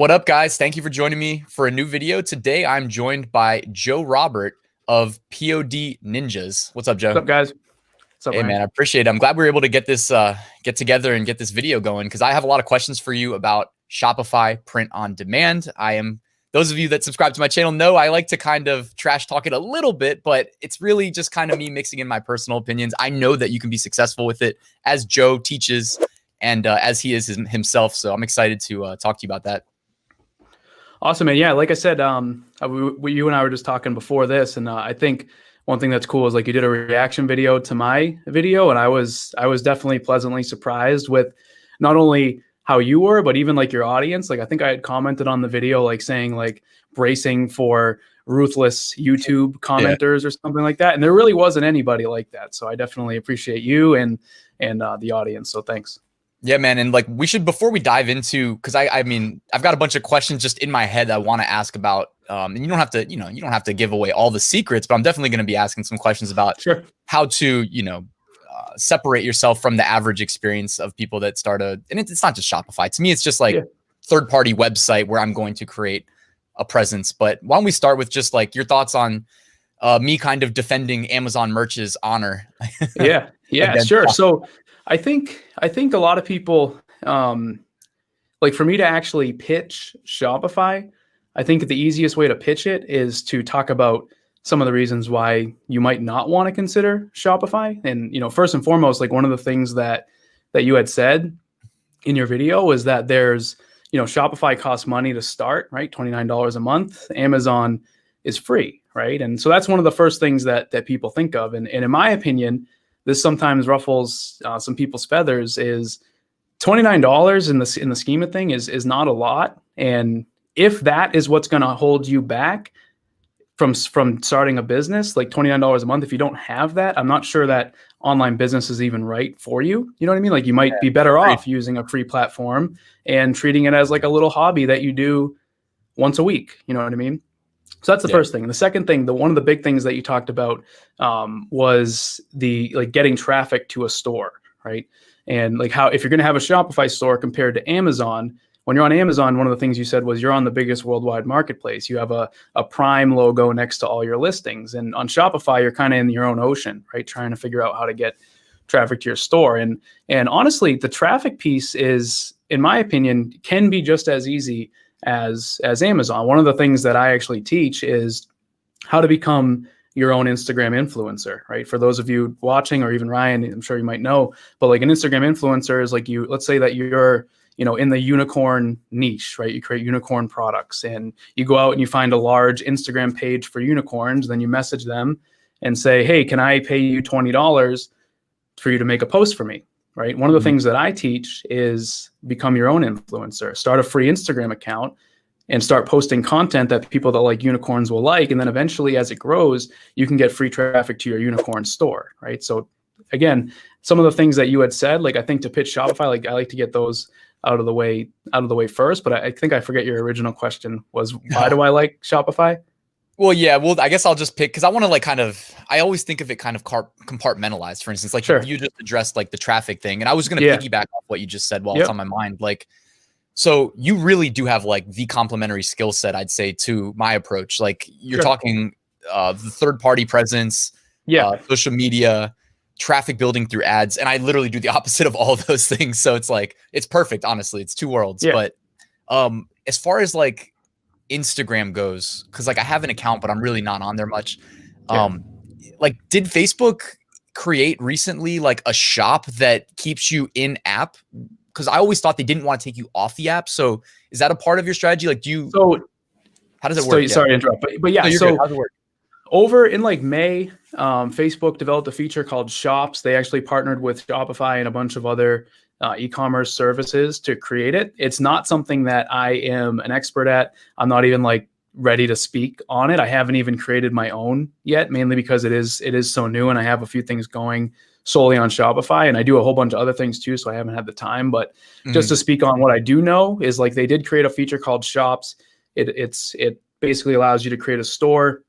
What up, guys? Thank you for joining me for a new video. Today, I'm joined by Joe Robert of POD Ninjas. What's up, Joe? What's up, guys? What's up, Hey, Ryan? man, I appreciate it. I'm glad we were able to get this get together and get this video going because I have a lot of questions for you about Shopify print on demand. Those of you that subscribe to my channel know I like to kind of trash talk it a little bit, but it's really just kind of me mixing in my personal opinions. I know that you can be successful with it as Joe teaches and as he is himself. So I'm excited to talk to you about that. Awesome, man. Yeah, like I said, you and I were just talking before this, and I think one thing that's cool is like you did a reaction video to my video, and I was definitely pleasantly surprised with not only how you were, but even like your audience. Like I think I had commented on the video, like saying like bracing for ruthless YouTube commenters or something like that, and there really wasn't anybody like that. So I definitely appreciate you and the audience. So thanks. Yeah, man. And like we should, before we dive into, because I mean, I've got a bunch of questions just in my head that I want to ask about. And you don't have to, you don't have to give away all the secrets, but I'm definitely going to be asking some questions about how to, separate yourself from the average experience of people that start and it's not just Shopify. To me, it's just like third-party website where I'm going to create a presence. But why don't we start with just like your thoughts on me kind of defending Amazon Merch's honor? Yeah, sure. So I think a lot of people, like for me to actually pitch Shopify, I think the easiest way to pitch it is to talk about some of the reasons why you might not want to consider Shopify. And, first and foremost, like one of the things that you had said in your video was that there's, Shopify costs money to start, right? $29 a month. Amazon is free, right? And so that's one of the first things that people think of. And in my opinion, this sometimes ruffles some people's feathers. Is $29 in the scheme of thing is not a lot. And if that is what's going to hold you back from starting a business, like $29 a month, if you don't have that, I'm not sure that online business is even right for you. You know what I mean? Like you might be better off using a free platform and treating it as like a little hobby that you do once a week. You know what I mean? So that's the first thing. And the second thing, one of the big things that you talked about was the like getting traffic to a store, right? And like how if you're going to have a Shopify store compared to Amazon, when you're on Amazon, one of the things you said was you're on the biggest worldwide marketplace. You have a Prime logo next to all your listings. And on Shopify, you're kind of in your own ocean, right? Trying to figure out how to get traffic to your store. And honestly, the traffic piece is, in my opinion, can be just as easy as Amazon. One of the things that I actually teach is how to become your own Instagram influencer, right? For those of you watching, or even Ryan, I'm sure you might know, but like an Instagram influencer is like let's say that you're, in the unicorn niche, right? You create unicorn products and you go out and you find a large Instagram page for unicorns. Then you message them and say, hey, can I pay you $20 for you to make a post for me? Right. One of the things that I teach is become your own influencer. Start a free Instagram account and start posting content that people that like unicorns will like. And then eventually, as it grows, you can get free traffic to your unicorn store. Right. So again, some of the things that you had said, like I think to pitch Shopify, like I like to get those out of the way first. But I think I forget your original question was, why do I like Shopify? Well, yeah. Well, I guess I'll just pick because I want to I always think of it kind of compartmentalized. For instance, like you just addressed like the traffic thing, and I was going to piggyback off what you just said while it's on my mind. Like, so you really do have like the complementary skill set, I'd say, to my approach. Like you're talking the third-party presence, social media, traffic building through ads, and I literally do the opposite of all of those things. So it's like it's perfect. Honestly, it's two worlds. But as far as like Instagram goes, because like I have an account, but I'm really not on there much. Like, did Facebook create recently like a shop that keeps you in app? Because I always thought they didn't want to take you off the app. So is that a part of your strategy? Like, how does it work? Sorry to interrupt, but yeah. So how's it work? Over in like May, Facebook developed a feature called Shops. They actually partnered with Shopify and a bunch of other e-commerce services to create it. It's not something that I am an expert at. I'm not even like ready to speak on it. I haven't even created my own yet, mainly because it is so new and I have a few things going solely on Shopify, and I do a whole bunch of other things too, so I haven't had the time. But just to speak on what I do know is like they did create a feature called Shops. It basically allows you to create a store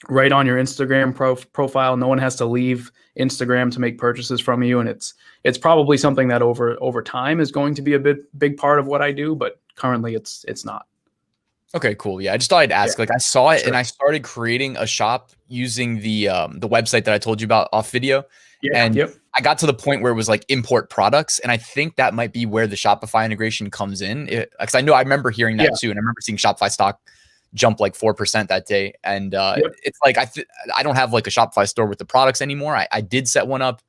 right on your Instagram profile. No one has to leave Instagram to make purchases from you, and it's probably something that over time is going to be a big part of what I do. But currently it's not. Okay, cool. Yeah, I just thought I'd ask. Like I saw it and I started creating a shop using the website that I told you about off video. And I got to the point where it was like import products. And I think that might be where the Shopify integration comes in. Because I remember hearing that too. And I remember seeing Shopify stock jump like 4% that day. And it's like I don't have like a Shopify store with the products anymore. I did set one up.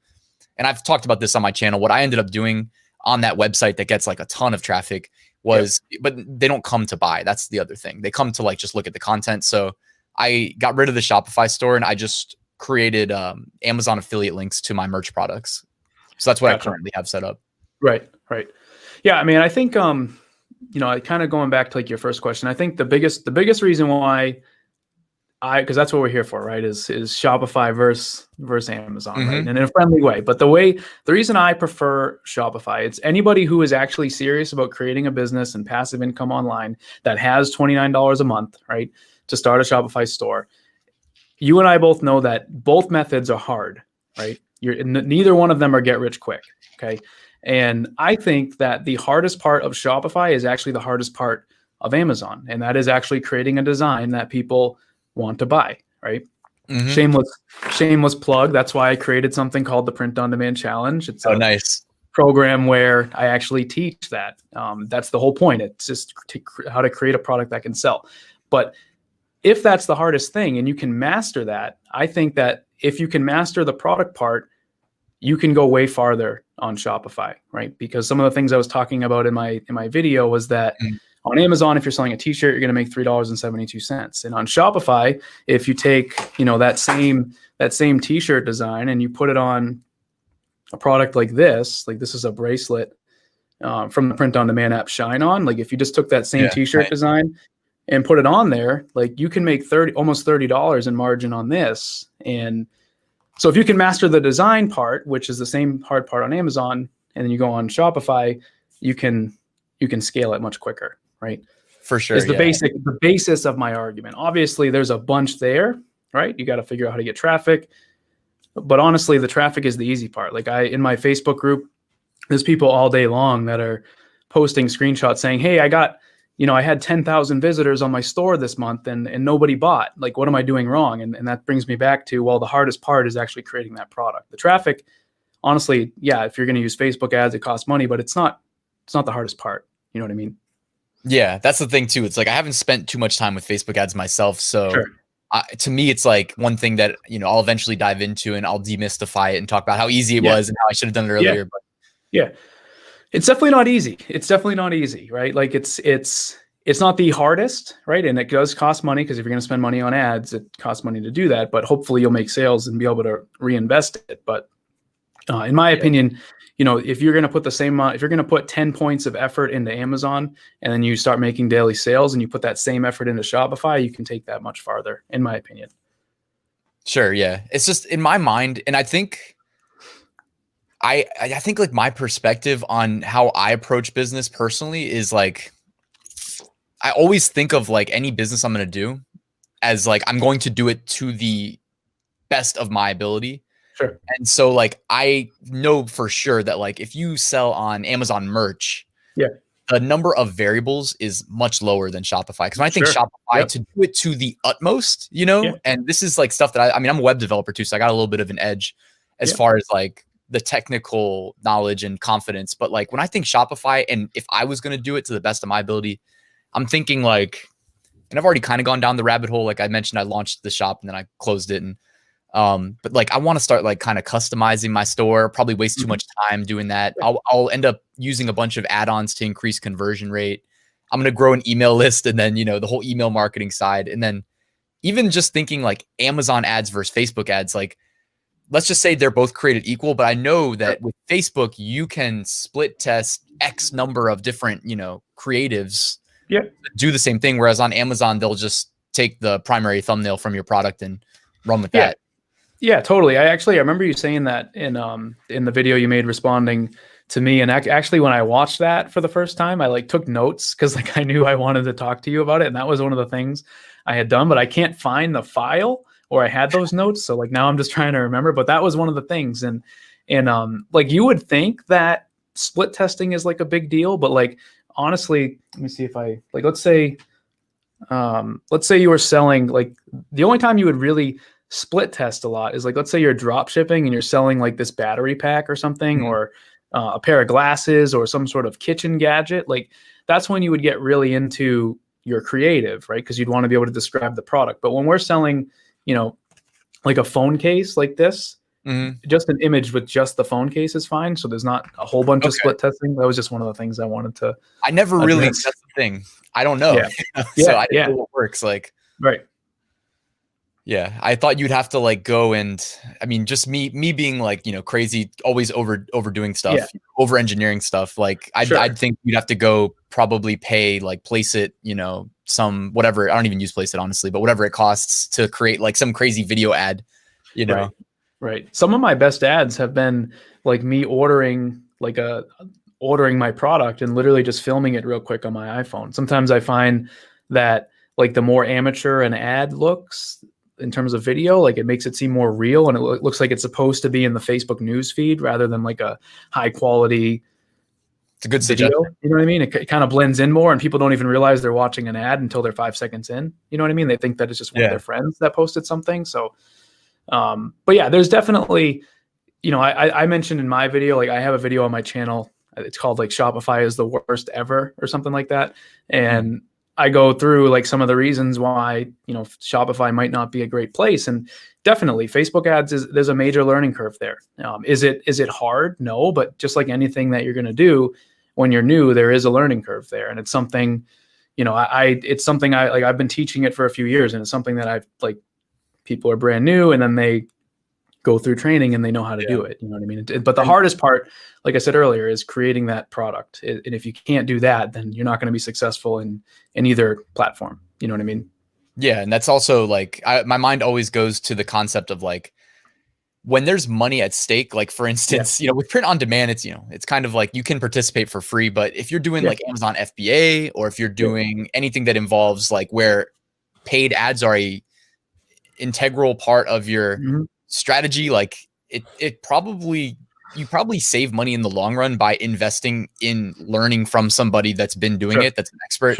And I've talked about this on my channel. What I ended up doing on that website that gets like a ton of traffic was, but they don't come to buy. That's the other thing. They come to like just look at the content. So I got rid of the Shopify store and I just created Amazon affiliate links to my merch products. So that's what I currently have set up. Right. Yeah. I mean, I think, kind of going back to like your first question, I think the biggest reason why because that's what we're here for, right? Is Shopify versus Amazon, right? And in a friendly way. But the reason I prefer Shopify, it's anybody who is actually serious about creating a business and passive income online that has $29 a month, right, to start a Shopify store. You and I both know that both methods are hard, right? Neither one of them are get rich quick, okay? And I think that the hardest part of Shopify is actually the hardest part of Amazon, and that is actually creating a design that people want to buy, right? Shameless plug. That's why I created something called the Print on Demand Challenge. It's a nice program where I actually teach that. That's the whole point. It's just how to create a product that can sell. But if that's the hardest thing and you can master that, I think that if you can master the product part, you can go way farther on Shopify, right? Because some of the things I was talking about in my video was that on Amazon, if you're selling a t-shirt, you're going to make $3.72. And on Shopify, if you take, that same t-shirt design and you put it on a product like this is a bracelet from the Print on Demand app Shine On. Like if you just took that same t-shirt design and put it on there, like you can make almost $30 in margin on this. And so if you can master the design part, which is the same hard part on Amazon, and then you go on Shopify, you can scale it much quicker. Right. For sure. Is the basis of my argument. Obviously, there's a bunch there, right? You got to figure out how to get traffic. But honestly, the traffic is the easy part. Like in my Facebook group, there's people all day long that are posting screenshots saying, hey, I had 10,000 visitors on my store this month and nobody bought. Like, what am I doing wrong? And that brings me back to, well, the hardest part is actually creating that product. The traffic, honestly, if you're going to use Facebook ads, it costs money, but it's not the hardest part. You know what I mean? Yeah, that's the thing too. It's like I haven't spent too much time with Facebook ads myself. So to me, it's like one thing that, I'll eventually dive into and I'll demystify it and talk about how easy it was and how I should have done it earlier. But it's definitely not easy. Right? Like it's not the hardest, right? And it does cost money because if you're going to spend money on ads, it costs money to do that. But hopefully you'll make sales and be able to reinvest it. But in my opinion, if you're going to put if you're going to put 10 points of effort into Amazon and then you start making daily sales and you put that same effort into Shopify, you can take that much farther, in my opinion. Sure. Yeah. It's just in my mind. And I think I think like my perspective on how I approach business personally is like, I always think of like any business I'm going to do as like, I'm going to do it to the best of my ability. Sure. And so like, I know for sure that like, if you sell on Amazon merch, the number of variables is much lower than Shopify. Cause when I think Shopify to do it to the utmost, and this is like stuff that I'm a web developer too. So I got a little bit of an edge as far as like the technical knowledge and confidence. But like when I think Shopify and if I was going to do it to the best of my ability, I'm thinking like, and I've already kind of gone down the rabbit hole. Like I mentioned, I launched the shop and then I closed it. And but like I want to start like kind of customizing my store, probably waste too much time doing that. I'll end up using a bunch of add-ons to increase conversion rate. I'm going to grow an email list and then, the whole email marketing side. And then even just thinking like Amazon ads versus Facebook ads, like let's just say they're both created equal, but I know that with Facebook, you can split test X number of different, creatives do the same thing. Whereas on Amazon, they'll just take the primary thumbnail from your product and run with that. Yeah, totally. I remember you saying that in the video you made responding to me. And actually, when I watched that for the first time, I like took notes because like I knew I wanted to talk to you about it. And that was one of the things I had done, but I can't find the file where I had those notes. So like now I'm just trying to remember, but that was one of the things. And like you would think that split testing is like a big deal, but like honestly, let me see if I like, let's say you were selling, like, the only time you would really split test a lot is like, let's say you're drop shipping and you're selling like this battery pack or something, or a pair of glasses or some sort of kitchen gadget. Like, that's when you would get really into your creative, right? Because you'd want to be able to describe the product. But when we're selling, like a phone case like this, just an image with just the phone case is fine. So there's not a whole bunch of split testing. That was just one of the things I wanted to. I never really, that's the thing. I don't know. So I didn't know what works. Like, right. Yeah. I thought you'd have to like go and, I mean, just me being like, crazy, always overdoing stuff, over engineering stuff. Like I'd think you'd have to go probably pay like Placeit, some, whatever. I don't even use Placeit honestly, but whatever it costs to create like some crazy video ad, Right. Some of my best ads have been like me ordering my product and literally just filming it real quick on my iPhone. Sometimes I find that like the more amateur an ad looks in terms of video, like it makes it seem more real, and it looks like it's supposed to be in the Facebook news feed rather than like a high quality. It's a good video. Suggestion. You know what I mean? It kind of blends in more, and people don't even realize they're watching an ad until they're 5 seconds in. You know what I mean? They think that it's just one of their friends that posted something. So, but yeah, there's definitely, I mentioned in my video, like I have a video on my channel. It's called like Shopify is the worst ever or something like that. And I go through like some of the reasons why, Shopify might not be a great place. And definitely Facebook ads there's a major learning curve there. Is it hard? No, but just like anything that you're going to do when you're new, there is a learning curve there. And it's something, it's something I've been teaching it for a few years, and it's something that I've like, people are brand new and then they go through training and they know how to do it. You know what I mean? But the hardest part, like I said earlier, is creating that product. And if you can't do that, then you're not going to be successful in either platform. You know what I mean? Yeah. And that's also like, my mind always goes to the concept of like, when there's money at stake, like for instance, with print on demand, it's kind of like you can participate for free, but if you're doing like Amazon FBA, or if you're doing anything that involves like where paid ads are a integral part of your strategy, like you probably save money in the long run by investing in learning from somebody that's been doing it, that's an expert.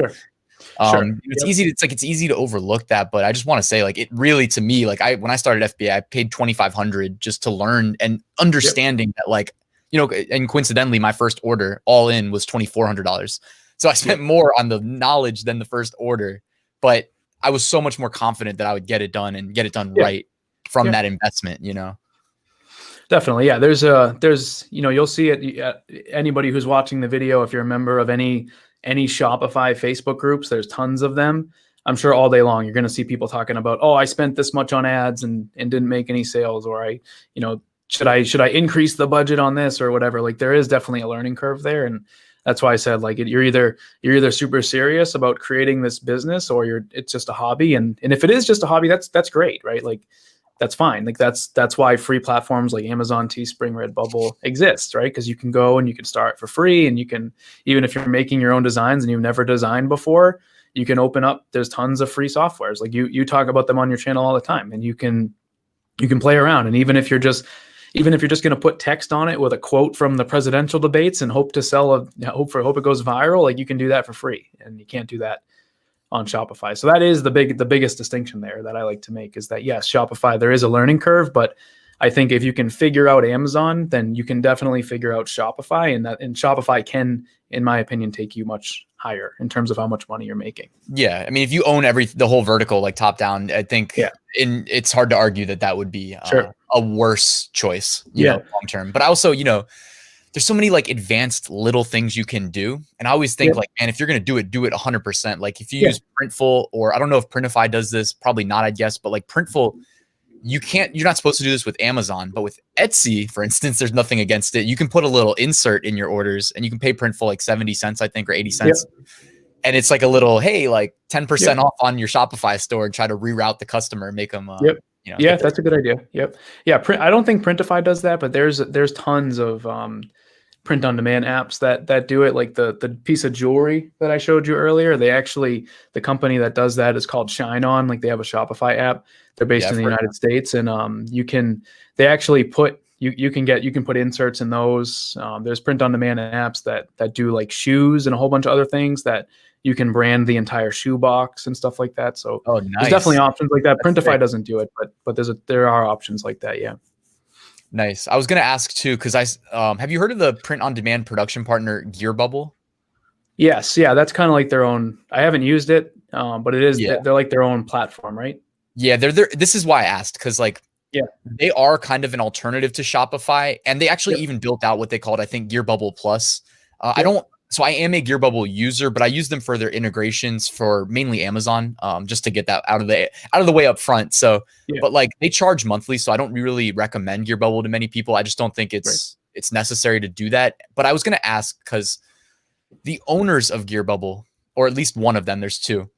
It's easy. It's easy to overlook that, but I just want to say, like, it really, to me, like when I started FBA, I paid $2,500 just to learn and understanding that, like, and coincidentally, my first order all in was $2,400. So I spent more on the knowledge than the first order, but I was so much more confident that I would get it done and get it done right from that investment, Definitely. Yeah. There's you'll see it. Anybody who's watching the video, if you're a member of any Shopify Facebook groups, there's tons of them. I'm sure all day long, you're going to see people talking about, oh, I spent this much on ads and didn't make any sales, or should I increase the budget on this or whatever? Like, there is definitely a learning curve there. And that's why I said, like, you're either super serious about creating this business, or it's just a hobby. And if it is just a hobby, that's great, right? Like, that's fine. Like, that's why free platforms like Amazon, Teespring, Redbubble exists, right? Because you can go and you can start for free, and you can, even if you're making your own designs and you've never designed before, you can open up. There's tons of free softwares. Like you talk about them on your channel all the time, and you can play around. And even if you're just going to put text on it with a quote from the presidential debates and hope it goes viral, like, you can do that for free, and you can't do that on Shopify. So that is the biggest distinction there that I like to make, is that yes, Shopify, there is a learning curve, but I think if you can figure out Amazon, then you can definitely figure out Shopify, and Shopify can, in my opinion, take you much higher in terms of how much money you're making. Yeah. I mean, if you own the whole vertical, like top down, I think it's hard to argue that would be a worse choice, long term. But also, there's so many like advanced little things you can do. And I always think like, man, if you're going to do it 100%. Like if you use Printful, or I don't know if Printify does this, probably not, I guess, but like Printful, you're not supposed to do this with Amazon, but with Etsy, for instance, there's nothing against it. You can put a little insert in your orders, and you can pay Printful like 70 cents, I think, or 80 cents. And it's like a little, hey, like 10% off on your Shopify store, and try to reroute the customer, make them, that's a good idea. I don't think Printify does that, but there's tons of print on demand apps that do it. Like the piece of jewelry that I showed you earlier, the company that does that is called Shine On. Like, they have a Shopify app. They're based in the United States, and they actually put you can put inserts in those. There's print on demand apps that do like shoes and a whole bunch of other things that you can brand the entire shoe box and stuff like that. So there's definitely options like that. That's Printify sick. doesn't do it, but there are options like that. Yeah. Nice. I was going to ask too, because have you heard of the print on demand production partner Gearbubble? Yes. Yeah. That's kind of like their own. I haven't used it, but it is, they're like their own platform, right? Yeah. This is why I asked. Cause like, they are kind of an alternative to Shopify, and they actually even built out what they called, I think, Gearbubble Plus. So I am a Gearbubble user, but I use them for their integrations for mainly Amazon, just to get that out of the way up front. So, but like they charge monthly, so I don't really recommend Gearbubble to many people. I just don't think it's necessary to do that. But I was going to ask, because the owners of Gearbubble, or at least one of them, there's two.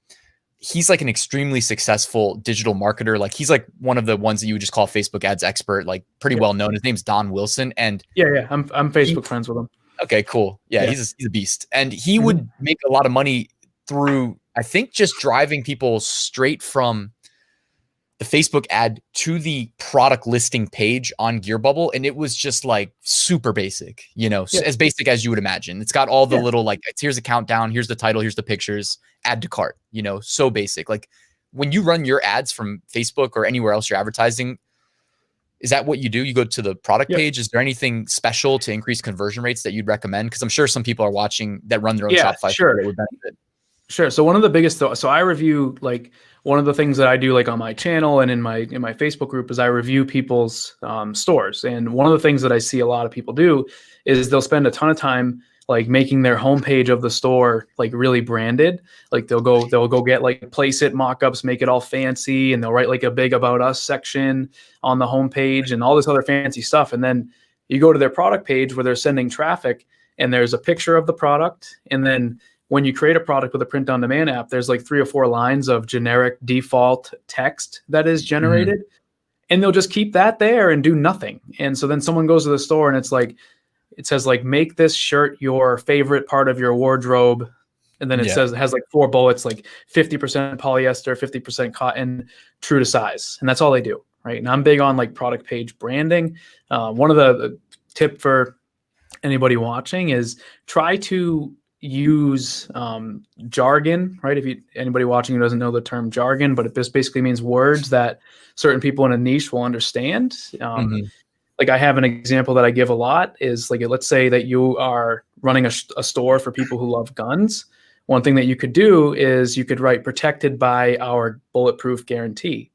He's like an extremely successful digital marketer. Like he's like one of the ones that you would just call Facebook ads expert, like pretty well known. His name's Don Wilson. And I'm Facebook friends with him. Okay, cool. Yeah. He's a beast. And he would make a lot of money through, I think, just driving people straight from the Facebook ad to the product listing page on Gearbubble. And it was just like super basic, as basic as you would imagine. It's got all the little, like, here's a countdown, here's the title, here's the pictures, add to cart, so basic. Like when you run your ads from Facebook or anywhere else you're advertising, is that what you do? You go to the product page. Is there anything special to increase conversion rates that you'd recommend? Because I'm sure some people are watching that run their own Shopify. Sure. That would benefit. Sure. So one of the biggest, so I review, like one of the things that I do like on my channel and in my Facebook group is I review people's stores. And one of the things that I see a lot of people do is they'll spend a ton of time like making their homepage of the store like really branded. Like they'll go get like Placeit mock-ups, make it all fancy, and they'll write like a big about us section on the homepage and all this other fancy stuff. And then you go to their product page where they're sending traffic and there's a picture of the product. And then when you create a product with a print on demand app, there's like 3 or 4 lines of generic default text that is generated. And they'll just keep that there and do nothing. And so then someone goes to the store and it says like, make this shirt your favorite part of your wardrobe. And then it has like 4 bullets, like 50% polyester, 50% cotton, true to size. And that's all they do. Right. And I'm big on like product page branding. One of the tip for anybody watching is try to use jargon, right? If anybody watching who doesn't know the term jargon, but it just basically means words that certain people in a niche will understand. Like I have an example that I give a lot is like, let's say that you are running a store for people who love guns. One thing that you could do is you could write protected by our bulletproof guarantee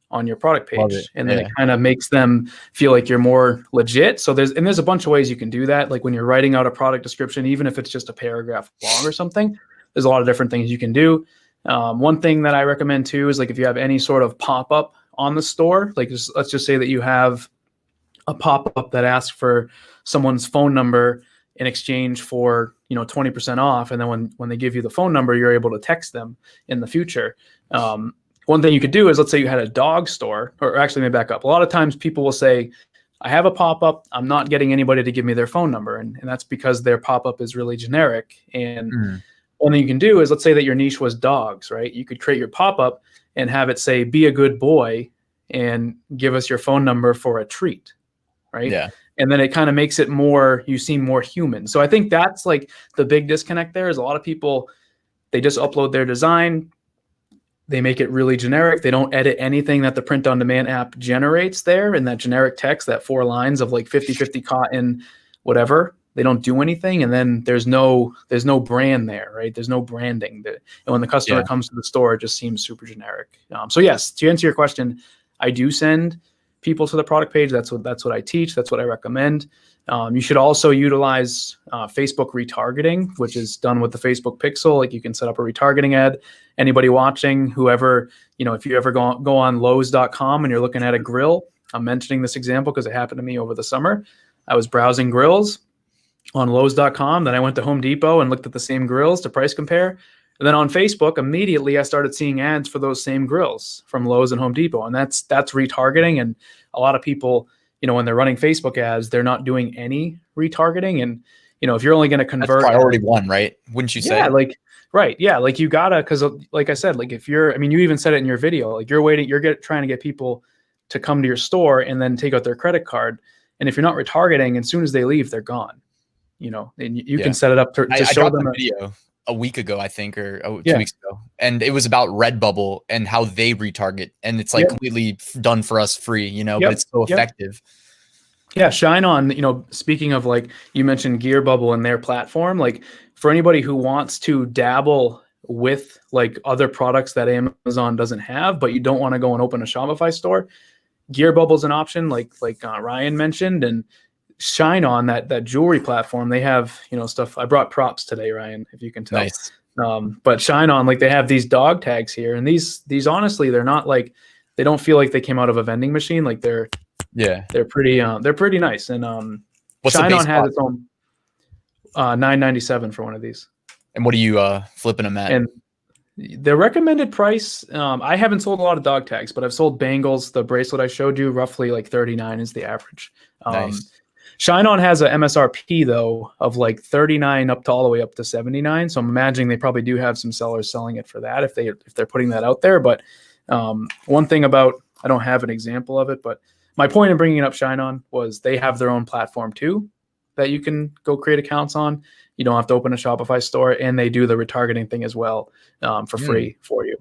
on your product page. And then it kind of makes them feel like you're more legit. So there's a bunch of ways you can do that. Like when you're writing out a product description, even if it's just a paragraph long or something, there's a lot of different things you can do. One thing that I recommend too is like if you have any sort of pop-up on the store, like let's just say that you have a pop-up that asks for someone's phone number in exchange for 20% off, and then when they give you the phone number, you're able to text them in the future. One thing you could do is, let's say you had a dog store, or actually, let me back up. A lot of times people will say, I have a pop-up, I'm not getting anybody to give me their phone number, and that's because their pop-up is really generic. And one thing you can do is, let's say that your niche was dogs, right? You could create your pop-up and have it say, be a good boy and give us your phone number for a treat. Right. Yeah. And then it kind of makes it you seem more human. So I think that's like the big disconnect there is a lot of people, they just upload their design. They make it really generic. They don't edit anything that the print on demand app generates there in that generic text, that 4 lines of like 50-50 cotton, whatever. They don't do anything. And then there's no brand there, right? There's no branding. And when the customer comes to the store, it just seems super generic. So yes, to answer your question, I do send people to the product page. That's what I teach. That's what I recommend. You should also utilize Facebook retargeting, which is done with the Facebook pixel. Like you can set up a retargeting ad. Anybody watching, whoever, if you ever go on Lowe's.com and you're looking at a grill, I'm mentioning this example because it happened to me over the summer. I was browsing grills on Lowe's.com. Then I went to Home Depot and looked at the same grills to price compare. And then on Facebook, immediately I started seeing ads for those same grills from Lowe's and Home Depot. And that's retargeting. And a lot of people, when they're running Facebook ads, they're not doing any retargeting. And, if you're only going to convert. That's priority 1, right? Wouldn't you say? Yeah, right. Yeah. Like you gotta, cause like I said, like if you even said it in your video, like you're trying to get people to come to your store and then take out their credit card. And if you're not retargeting, as soon as they leave, they're gone. And you can set it up to show them a video a week ago, I think, or 2 weeks ago, and it was about Redbubble and how they retarget, and it's like completely done for us free, but it's so effective. Yeah, shine on, speaking of, like, you mentioned Gearbubble and their platform, like, for anybody who wants to dabble with like other products that Amazon doesn't have, but you don't want to go and open a Shopify store, Gearbubble is an option, like Ryan mentioned, and shine on that jewelry platform. They have, stuff. I brought props today, Ryan, if you can tell. Nice. But shine on, like, they have these dog tags here, and these honestly, they're not like, they don't feel like they came out of a vending machine. Like they're pretty nice. And shine on has its own $9.97 for one of these. And what are you flipping them at? And the recommended price, I haven't sold a lot of dog tags, but I've sold bangles. The bracelet I showed you, roughly like 39 is the average. Nice. Shine On has a MSRP though of like 39 up to all the way up to 79. So I'm imagining they probably do have some sellers selling it for that if they're putting that out there. But one thing about, I don't have an example of it, but my point in bringing up Shine On was they have their own platform too that you can go create accounts on. You don't have to open a Shopify store, and they do the retargeting thing as well for free for you.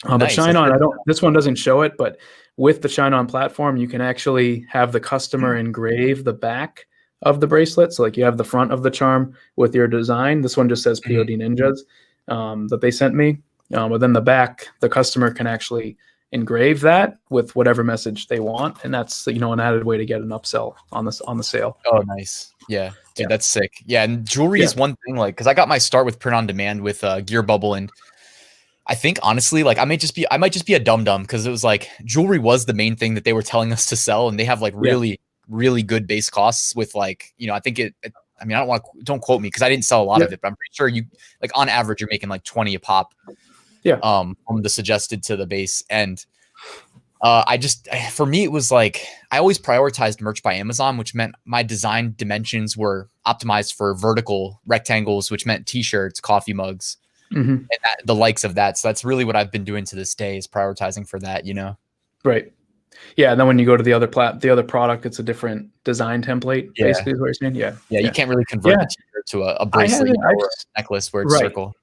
Nice. But Shine On, this one doesn't show it, but with the Shine On platform, you can actually have the customer engrave the back of the bracelet. So like you have the front of the charm with your design. This one just says POD Ninjas that they sent me. But then the back, the customer can actually engrave that with whatever message they want. And that's, an added way to get an upsell on the sale. Oh, nice. Yeah. Dude, that's sick. Yeah. And jewelry is one thing, like, cause I got my start with print on demand with Gearbubble, and I think honestly, like I might just be a dum-dum, because it was like jewelry was the main thing that they were telling us to sell, and they have like really, really good base costs with, like, I think I mean, don't quote me because I didn't sell a lot of it, but I'm pretty sure you, like, on average, you're making like 20 a pop. From the suggested to the base. And for me, it was like, I always prioritized merch by Amazon, which meant my design dimensions were optimized for vertical rectangles, which meant t-shirts, coffee mugs, and the likes of that. So that's really what I've been doing to this day, is prioritizing for that, Right. Yeah. And then when you go to the other product, it's a different design template, basically is what you're saying. Yeah. You can't really convert the t-shirt to a bracelet or a necklace where it's circle.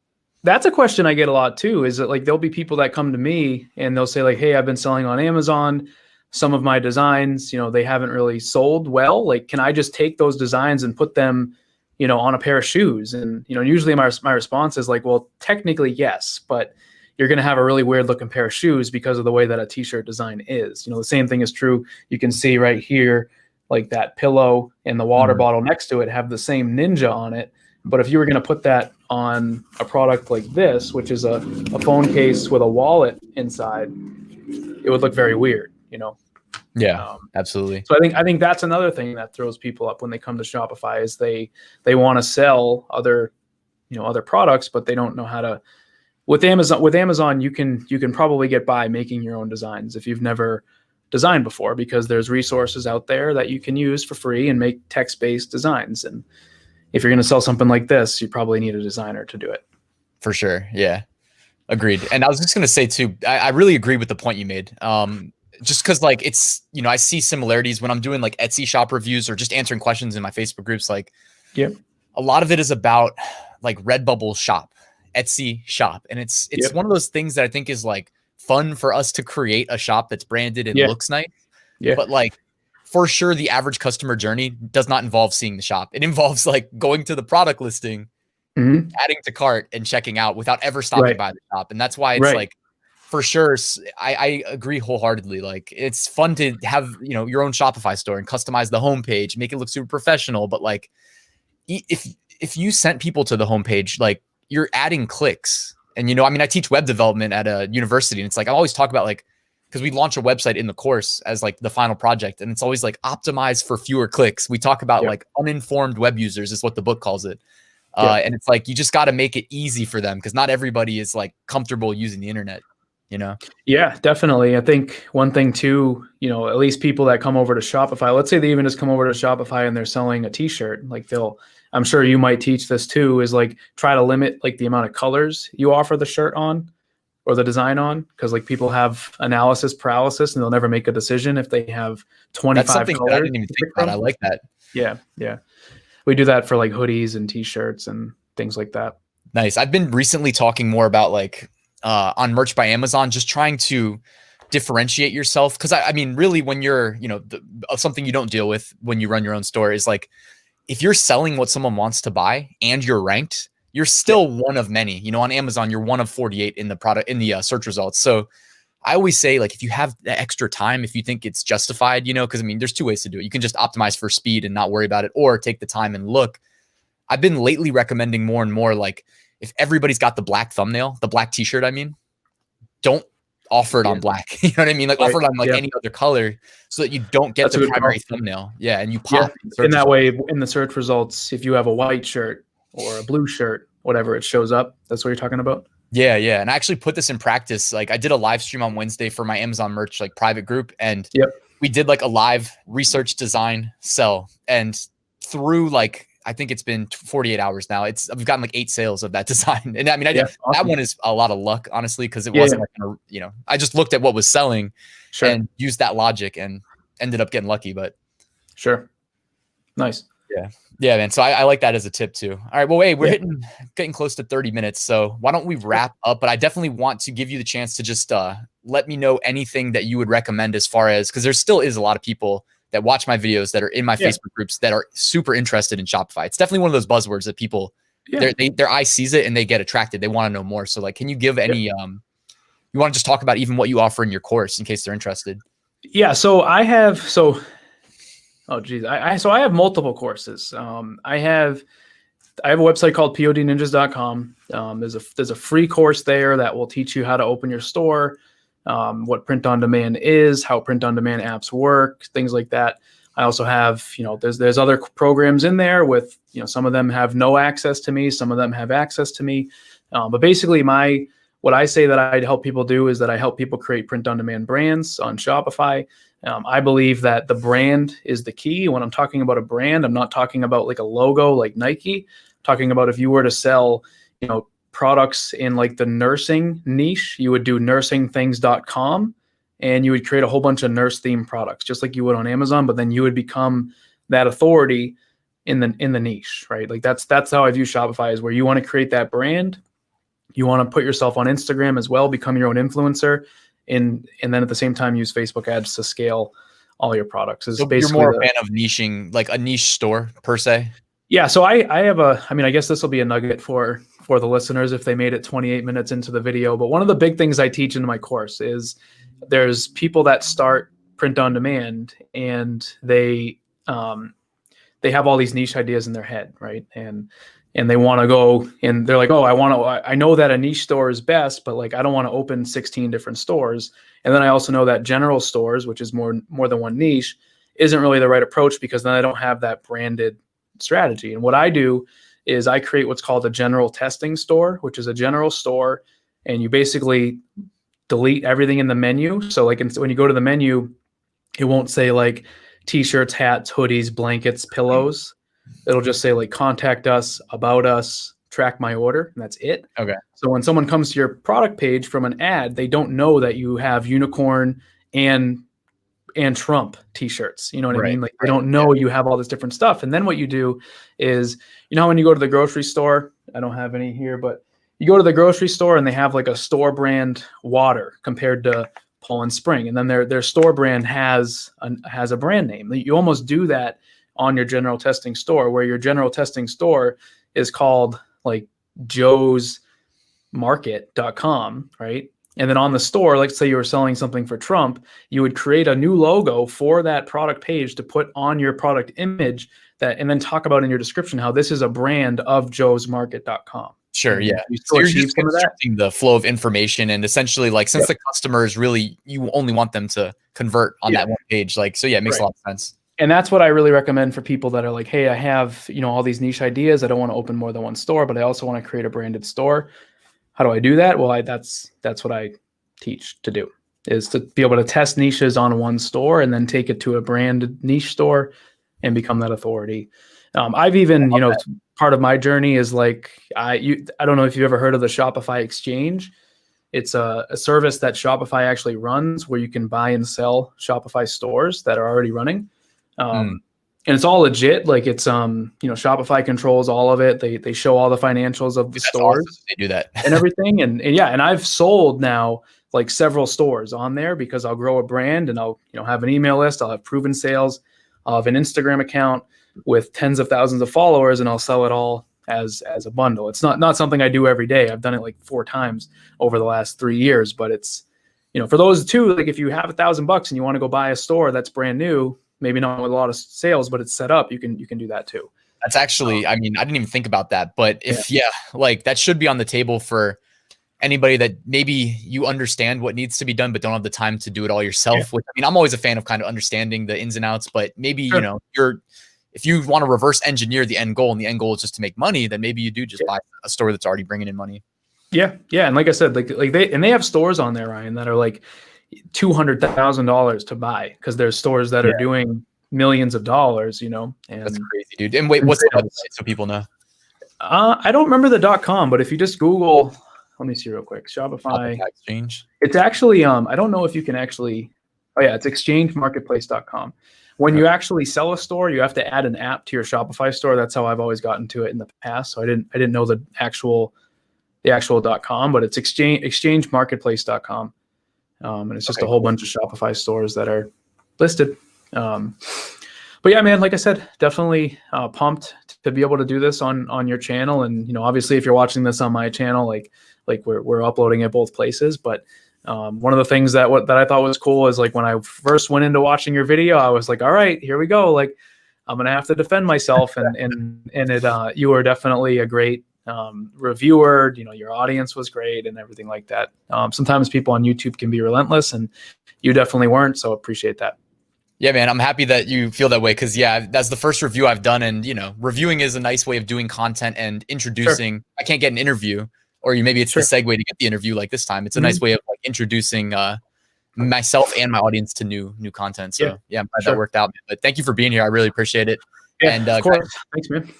That's a question I get a lot too, is that, like, there'll be people that come to me and they'll say, like, hey, I've been selling on Amazon. Some of my designs, they haven't really sold well. Like, can I just take those designs and put them, on a pair of shoes? And, usually my response is like, well, technically, yes, but you're going to have a really weird looking pair of shoes because of the way that a t-shirt design is. The same thing is true. You can see right here, like that pillow and the water bottle next to it have the same ninja on it. But if you were going to put that on a product like this, which is a phone case with a wallet inside, it would look very weird, Yeah, absolutely. So I think that's another thing that throws people up when they come to Shopify, is they want to sell other products, but they don't know how to. With Amazon, you can probably get by making your own designs if you've never designed before, because there's resources out there that you can use for free and make text-based designs. And if you're going to sell something like this, you probably need a designer to do it. For sure. Yeah. Agreed. And I was just going to say too, I really agree with the point you made. Just because, like, it's, I see similarities when I'm doing like Etsy shop reviews or just answering questions in my Facebook groups. Like, a lot of it is about like Redbubble shop, Etsy shop. And it's one of those things that I think is like fun for us to create a shop that's branded and looks nice. Yeah. But like, for sure, the average customer journey does not involve seeing the shop. It involves like going to the product listing, adding to cart, and checking out without ever stopping by the shop. And that's why it's like, for sure, I agree wholeheartedly. Like, it's fun to have, your own Shopify store and customize the homepage, make it look super professional. But like, if you sent people to the homepage, like, you're adding clicks. And, I teach web development at a university, and it's like, I always talk about, like, because we launch a website in the course as like the final project, and it's always like optimized for fewer clicks. We talk about like uninformed web users is what the book calls it. And it's like, you just got to make it easy for them, because not everybody is like comfortable using the internet, Yeah, definitely. I think one thing too, at least people that come over to Shopify, let's say they even just come over to Shopify and they're selling a t-shirt, like I'm sure you might teach this too, is like, try to limit like the amount of colors you offer the shirt on. or the design on, because like people have analysis paralysis and they'll never make a decision if they have 25 That's something colors. that I didn't even think about. I like that. Yeah. We do that for like hoodies and t-shirts and things like that. Nice. I've been recently talking more about like on Merch by Amazon, just trying to differentiate yourself. Cause I mean, really when you're, something you don't deal with when you run your own store is like, if you're selling what someone wants to buy and you're ranked, you're still one of many. On Amazon, you're one of 48 in the search results. So I always say, like, if you have the extra time, if you think it's justified, because I mean, there's two ways to do it. You can just optimize for speed and not worry about it, or take the time and look. I've been lately recommending more and more, like, if everybody's got the black thumbnail, the black t-shirt, I mean, don't offer it on black. You know what I mean? Like, offer it on like any other color so that you don't get the primary thumbnail. Yeah. And you pop. In that way, in the search results, if you have a white shirt or a blue shirt, whatever, it shows up. That's what you're talking about? Yeah. And I actually put this in practice. Like, I did a live stream on Wednesday for my Amazon merch, like, private group. And we did like a live research design sell. And through like, I think it's been 48 hours now. We've gotten like 8 sales of that design. And I mean, awesome. That one is a lot of luck, honestly, because it wasn't like, I just looked at what was selling and used that logic and ended up getting lucky. But nice. Yeah, man. So I like that as a tip too. All right. Well, hey, we're getting close to 30 minutes. So why don't we wrap up? But I definitely want to give you the chance to just let me know anything that you would recommend, as far as, because there still is a lot of people that watch my videos that are in my Facebook groups that are super interested in Shopify. It's definitely one of those buzzwords that people, their eye sees it and they get attracted. They want to know more. So like, can you give any, you want to just talk about even what you offer in your course in case they're interested? Yeah. So I have multiple courses. I have a website called podninjas.com. There's a free course there that will teach you how to open your store, what print on demand is, how print on demand apps work, things like that. I also have, there's other programs in there with, some of them have no access to me, some of them have access to me. But basically what I say that I help people do is that I help people create print on demand brands on Shopify. I believe that the brand is the key. When I'm talking about a brand, I'm not talking about like a logo like Nike. I'm talking about if you were to sell, products in like the nursing niche, you would do nursingthings.com and you would create a whole bunch of nurse themed products, just like you would on Amazon, but then you would become that authority in the niche, right? Like that's how I view Shopify, is where you want to create that brand. You want to put yourself on Instagram as well, become your own influencer, and then at the same time use Facebook ads to scale all your products. So you're more a fan of niching, like a niche store per se? Yeah. So I guess this will be a nugget for the listeners if they made it 28 minutes into the video. But one of the big things I teach in my course is there's people that start print on demand and they have all these niche ideas in their head, right? And they want to go and they're like, oh, I know that a niche store is best, but like, I don't want to open 16 different stores. And then I also know that general stores, which is more than one niche, isn't really the right approach, because then I don't have that branded strategy. And what I do is I create what's called a general testing store, which is a general store. And you basically delete everything in the menu. So like when you go to the menu, it won't say like t-shirts, hats, hoodies, blankets, pillows. It'll just say like contact us, about us, track my order, and that's it. Okay. So when someone comes to your product page from an ad, they don't know that you have unicorn and Trump t-shirts. You know what I mean? Like they don't know you have all this different stuff. And then what you do is, when you go to the grocery store, I don't have any here, but you go to the grocery store and they have like a store brand water compared to Poland Spring. And then their store brand has a brand name. You almost do that on your general testing store, where your general testing store is called like joesmarket.com, right? And then on the store, like say you were selling something for Trump, you would create a new logo for that product page to put on your product image, and then talk about in your description how this is a brand of joesmarket.com. Sure. Yeah. So you're just constructing the flow of information, and essentially like, since the customer is really, you only want them to convert on that one page. Like, so yeah, it makes a lot of sense. And that's what I really recommend for people that are like, hey, I have, all these niche ideas. I don't want to open more than one store, but I also want to create a branded store. How do I do that? Well, that's what I teach to do, is to be able to test niches on one store and then take it to a branded niche store and become that authority. I've even, part of my journey is like, I don't know if you've ever heard of the Shopify Exchange. It's a service that Shopify actually runs where you can buy and sell Shopify stores that are already running. And it's all legit. Like it's, Shopify controls all of it. They show all the financials of the stores. Awesome. They do that and everything. And I've sold now like several stores on there because I'll grow a brand and I'll, have an email list. I'll have proven sales. I'll have an Instagram account with tens of thousands of followers, and I'll sell it all as a bundle. It's not something I do every day. I've done it like 4 times over the last 3 years, but it's, for those two, like if you have $1,000 and you want to go buy a store that's brand new, maybe not with a lot of sales, but it's set up, you can do that too. That's actually, I didn't even think about that, but if, like that should be on the table for anybody that maybe you understand what needs to be done, but don't have the time to do it all yourself. Which, I'm always a fan of kind of understanding the ins and outs, but maybe, if you want to reverse engineer the end goal and the end goal is just to make money, then maybe you do just buy a store that's already bringing in money. Yeah. Yeah. And like I said, like they have stores on there, Ryan, that are like $200,000 to buy because there's stores that are doing millions of dollars, and that's crazy, dude. And wait, what's the website so people know? I don't remember the .com, but if you just Google, let me see real quick, Shopify Exchange. It's actually, I don't know if you can actually, it's exchangemarketplace.com. When you actually sell a store, you have to add an app to your Shopify store. That's how I've always gotten to it in the past. So I didn't know the actual .com, but it's exchangemarketplace.com. And it's just a whole bunch of Shopify stores that are listed. But yeah, man, like I said, definitely pumped to be able to do this on your channel. And, obviously if you're watching this on my channel, like we're uploading it both places. But one of the things that I thought was cool is like when I first went into watching your video, I was like, all right, here we go. Like I'm going to have to defend myself. And it, you were definitely a great reviewer. Your audience was great and everything like that. Sometimes people on YouTube can be relentless and you definitely weren't. So appreciate that. Yeah, man, I'm happy that you feel that way because, that's the first review I've done. And, reviewing is a nice way of doing content and introducing. Sure. I can't get an interview or maybe it's the segue to get the interview like this time. It's a nice way of like introducing myself and my audience to new content. So, I'm glad that worked out. But thank you for being here. I really appreciate it. Yeah, and of course. Thanks, man.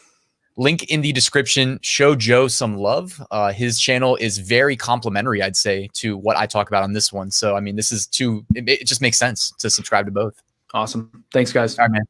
Link in the description. Show Joe some love. His channel is very complimentary, I'd say, to what I talk about on this one. So, this is it just makes sense to subscribe to both. Awesome. Thanks, guys. All right, man.